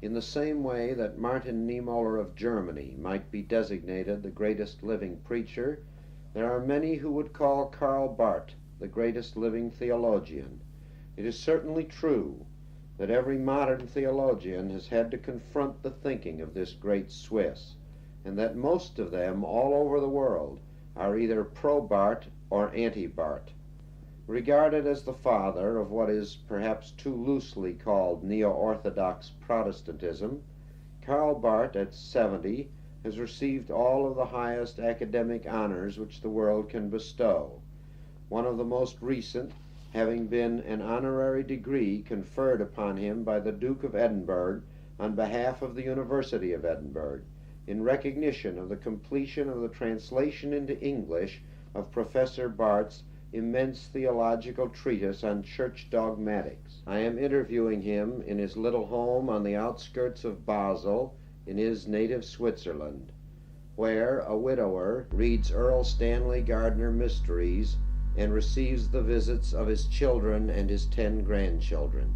In the same way that Martin Niemöller of Germany might be designated the greatest living preacher, there are many who would call Karl Barth the greatest living theologian. It is certainly true that every modern theologian has had to confront the thinking of this great Swiss, and that most of them all over the world are either pro-Barth or anti-Barth. Regarded as the father of what is perhaps too loosely called neo-orthodox Protestantism, Karl Barth at 70 has received all of the highest academic honors which the world can bestow, one of the most recent having been an honorary degree conferred upon him by the Duke of Edinburgh on behalf of the University of Edinburgh, in recognition of the completion of the translation into English of Professor Barth's immense theological treatise on Church Dogmatics. I am interviewing him in his little home on the outskirts of Basel in his native Switzerland, where a widower reads Earl Stanley Gardner mysteries and receives the visits of his children and his 10 grandchildren.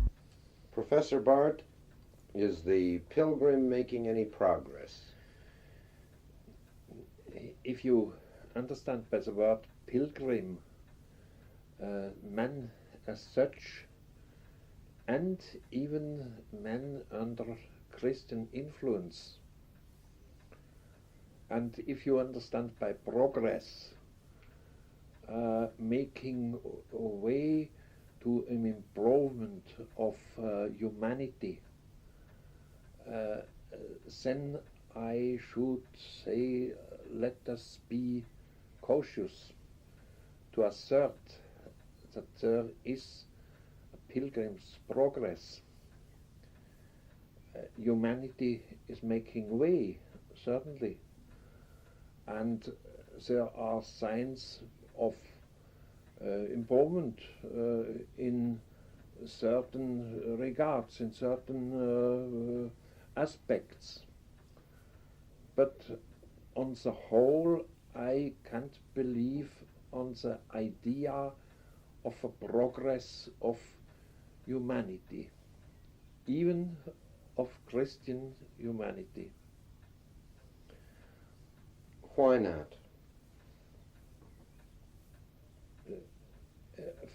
Professor Barth, is the pilgrim making any progress? If you understand by the word pilgrim, man as such, and even men under Christian influence, and if you understand by progress, making a way to an improvement of humanity, then I should say let us be cautious to assert that there is a pilgrim's progress. Humanity is making way, certainly, and there are signs of improvement in certain regards, in certain aspects. But on the whole, I can't believe on the idea of a progress of humanity, even of Christian humanity. Why not?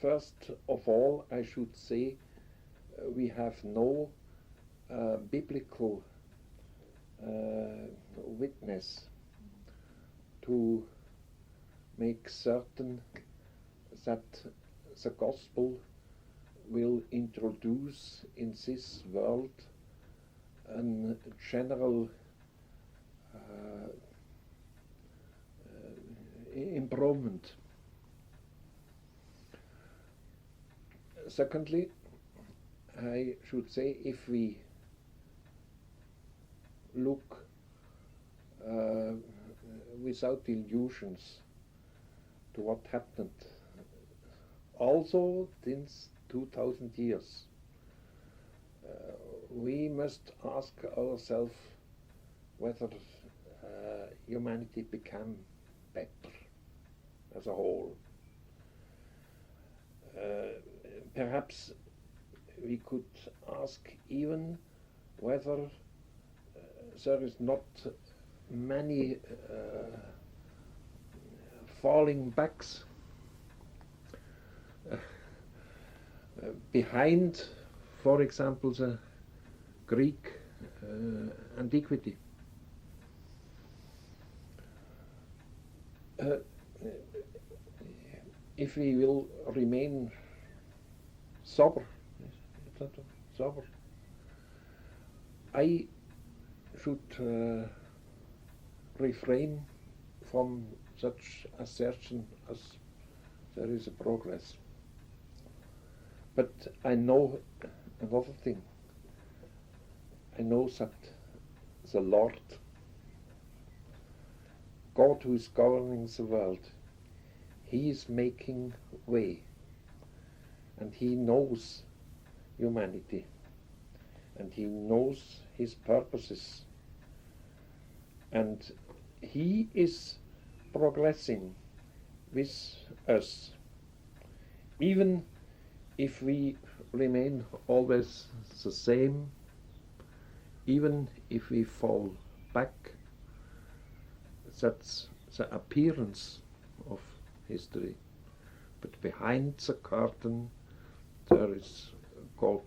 First of all, I should say we have no biblical witness to make certain that the gospel will introduce in this world a general improvement. Secondly, I should say, if we look without illusions to what happened also since 2000 years, we must ask ourselves whether humanity became better as a whole. Perhaps we could ask even whether there is not many falling backs behind, for example, the Greek antiquity. If we will remain sober, I should refrain from such assertion as there is a progress. But I know another thing. I know that the Lord, God who is governing the world, He is making way, and He knows humanity, and He knows His purposes, and He is progressing with us, even if we remain always the same, even if we fall back, that's the appearance of history. But behind the curtain there is God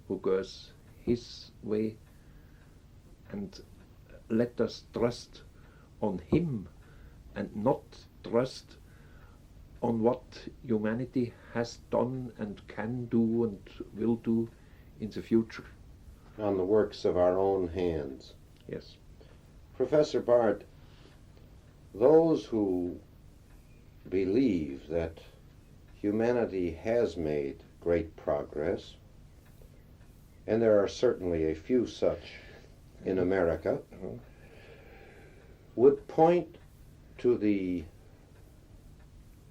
who goes his way, and let us trust on him and not trust on what humanity has done and can do and will do in the future. On the works of our own hands. Yes. Professor Barth, those who believe that humanity has made great progress, and there are certainly a few such in America, would point to the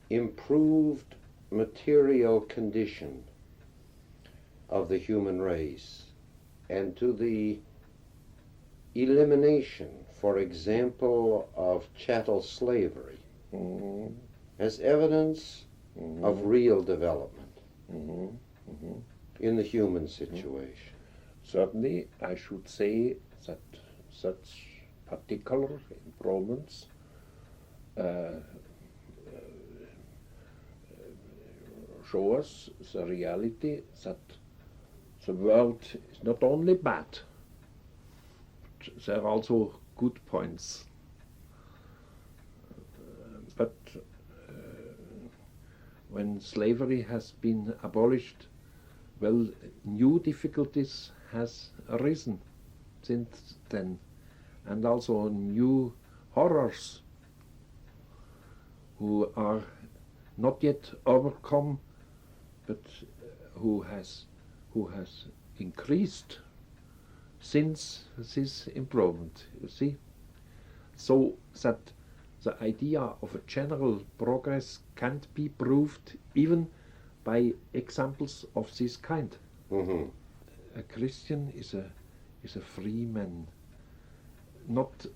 improved material condition of the human race and to the elimination, for example, of chattel slavery as evidence of real development in the human situation. Certainly, I should say that such particular improvements show us the reality that the world is not only bad, but there are also good points. But when slavery has been abolished, well, new difficulties has arisen since then, and also new horrors who are not yet overcome, but who has increased since this improvement, you see. So that the idea of a general progress can't be proved even by examples of this kind. A Christian is a free man, not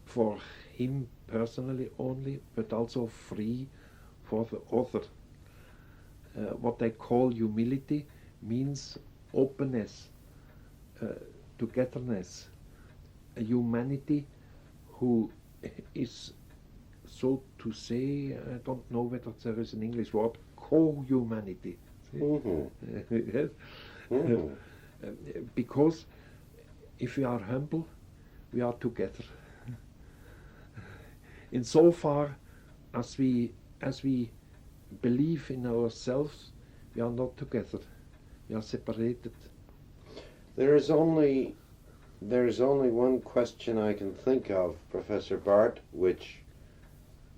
for him personally only, but also free for the other. What I call humility means openness, togetherness, a humanity who is, so to say, I don't know whether there is an English word, co-humanity. Yes? Because if we are humble, we are together. Insofar as we believe in ourselves, we are not together. We are separated. There is only one question I can think of, Professor Barth, which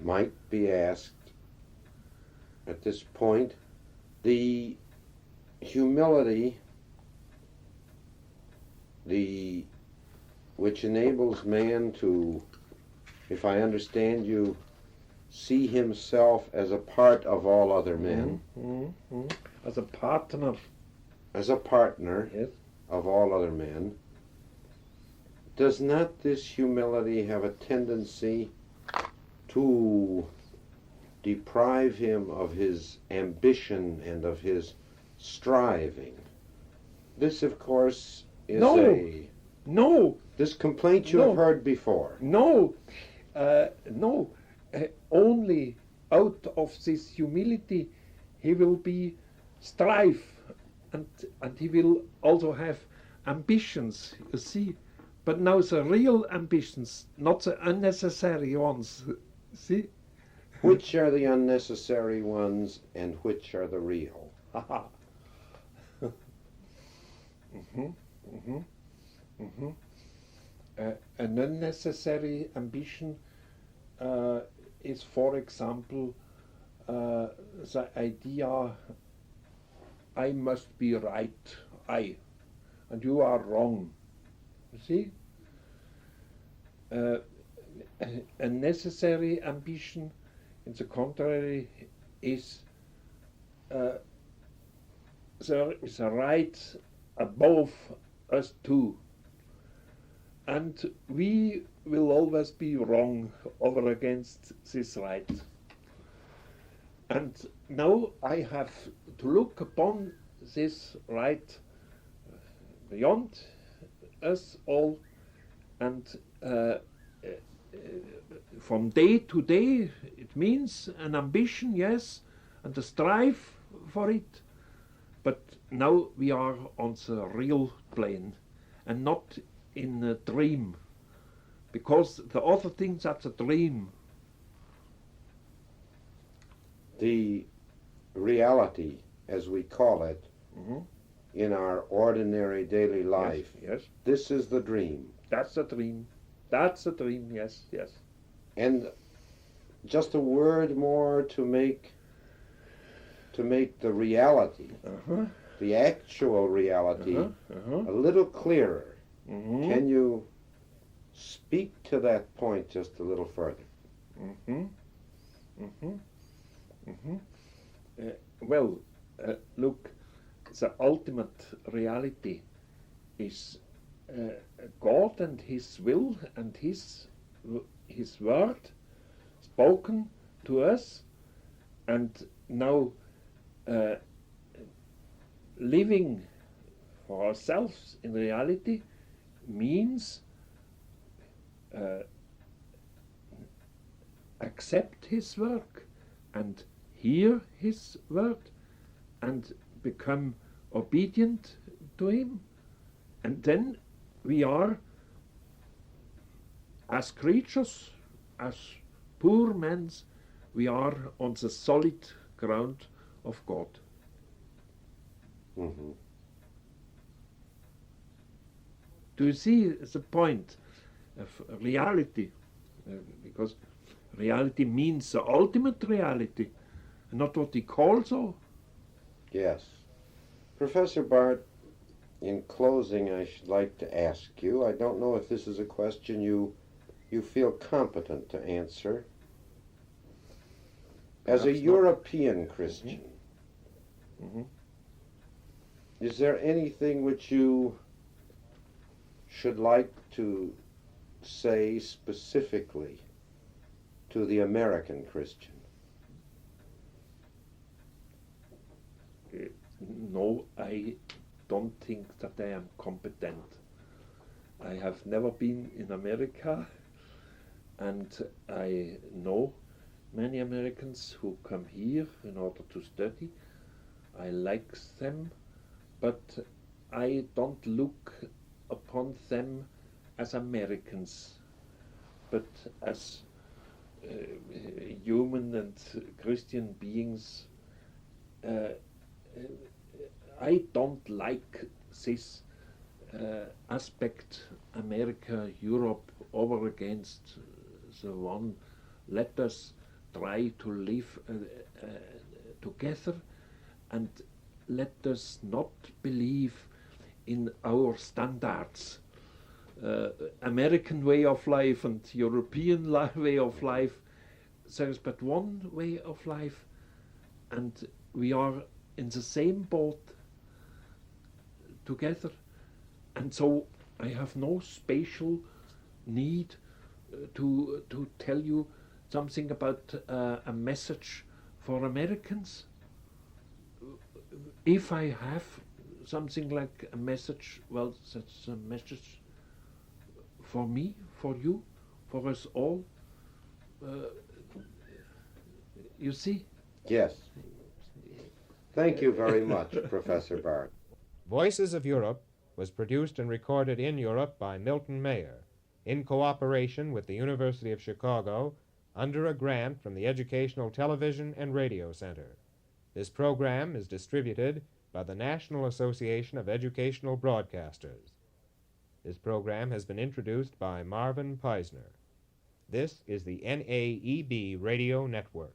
might be asked at this point. The humility which enables man to, if I understand you, see himself as a part of all other men. As a partner. As a partner, yes, of all other men. Does not this humility have a tendency to deprive him of his ambition and of his striving? This, of course, is this complaint you have heard before. Only out of this humility he will be strive, and he will also have ambitions, you see. But now the real ambitions, not the unnecessary ones, see? Which are the unnecessary ones and which are the real? An unnecessary ambition is, for example, the idea, I must be right, and you are wrong. You see? A necessary ambition, in the contrary, is there is a right above us two, and we will always be wrong over against this right. And now I have to look upon this right beyond us all, and from day to day it means an ambition, yes, and a strive for it, but now we are on the real plane and not in a dream, because the other thing, that's a dream. The reality, as we call it, in our ordinary daily life, Yes. this is the dream. That's a dream. That's a dream, yes. And just a word more to make the reality, the actual reality, a little clearer. Can you speak to that point just a little further? Well, look, the ultimate reality is God and His will and His word spoken to us, and now living for ourselves in reality means accept His work and hear His word and become obedient to Him, and then we are, as creatures, as poor men, we are on the solid ground of God. Do you see the point of reality? Because reality means the ultimate reality, not what we call so. Yes. Professor Barth, in closing, I should like to ask you, I don't know if this is a question you feel competent to answer. As a European Christian, is there anything which you should like to say specifically to the American Christian? No, I don't think that I am competent. I have never been in America, and I know many Americans who come here in order to study. I like them, but I don't look upon them as Americans, but as human and Christian beings. I don't like this aspect, America, Europe, over against the one. Let us try to live together, and let us not believe in our standards. American way of life and European way of life. There is but one way of life, and we are in the same boat together, and so I have no special need to tell you something about a message for Americans. If I have something like a message, well, that's a message for me, for you, for us all. You see? Yes. Thank you very much, Professor Barth. Voices of Europe was produced and recorded in Europe by Milton Mayer, in cooperation with the University of Chicago, under a grant from the Educational Television and Radio Center. This program is distributed by the National Association of Educational Broadcasters. This program has been introduced by Marvin Peisner. This is the NAEB Radio Network.